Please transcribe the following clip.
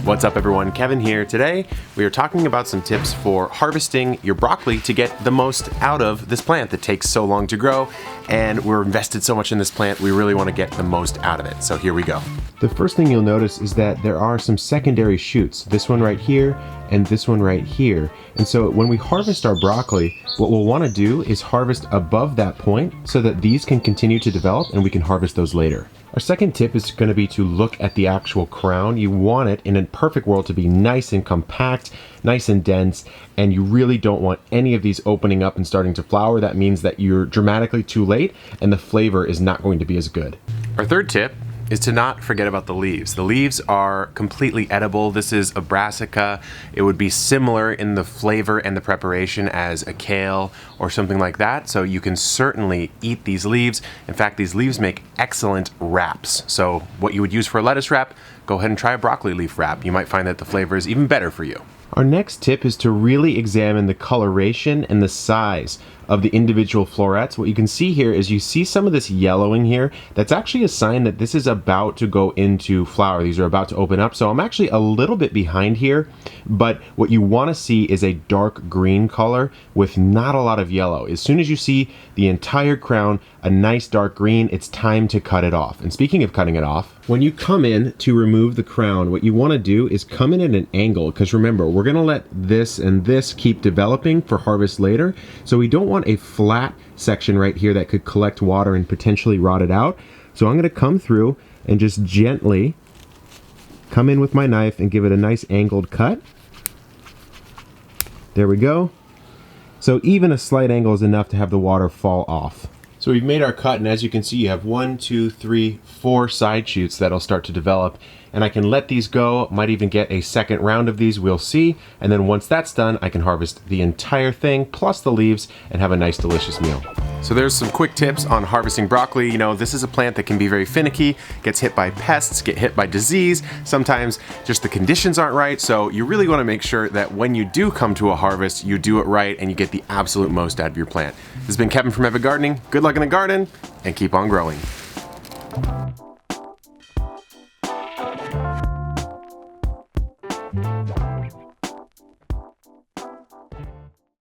What's up everyone, Kevin here. Today we are talking about some tips for harvesting your broccoli to get the most out of this plant that takes so long to grow, and we're invested so much in this plant, we really want to get the most out of it. So here we go. The first thing you'll notice is that there are some secondary shoots, this one right here and this one right here. And so when we harvest our broccoli, what we'll want to do is harvest above that point so that these can continue to develop and we can harvest those later. Our second tip is going to be to look at the actual crown. You want it in a perfect world to be nice and compact, nice and dense, and you really don't want any of these opening up and starting to flower. That means that you're dramatically too late and the flavor is not going to be as good. Our third tip is to not forget about the leaves. The leaves are completely edible. This is a brassica. It would be similar in the flavor and the preparation as a kale or something like that. So you can certainly eat these leaves. In fact, these leaves make excellent wraps. So what you would use for a lettuce wrap, go ahead and try a broccoli leaf wrap. You might find that the flavor is even better for you. Our next tip is to really examine the coloration and the size of the individual florets. What you can see here is you see some of this yellowing here. That's actually a sign that this is about to go into flower. These are about to open up. So I'm actually a little bit behind here, but what you want to see is a dark green color with not a lot of yellow. As soon as you see the entire crown a nice dark green, it's time to cut it off. And speaking of cutting it off, when you come in to remove the crown, what you want to do is come in at an angle, because remember, we're going to let this and this keep developing for harvest later. So we don't want a flat section right here that could collect water and potentially rot it out. So I'm going to come through and just gently come in with my knife and give it a nice angled cut. There we go. So even a slight angle is enough to have the water fall off. So we've made our cut, and as you can see, you have 1, 2, 3, 4 side shoots that'll start to develop. And I can let these go, might even get a second round of these, we'll see. And then once that's done, I can harvest the entire thing, plus the leaves, and have a nice delicious meal. So there's some quick tips on harvesting broccoli. You know, this is a plant that can be very finicky, gets hit by pests, get hit by disease. Sometimes just the conditions aren't right. So you really want to make sure that when you do come to a harvest, you do it right and you get the absolute most out of your plant. This has been Kevin from Epic Gardening. Good luck in the garden and keep on growing.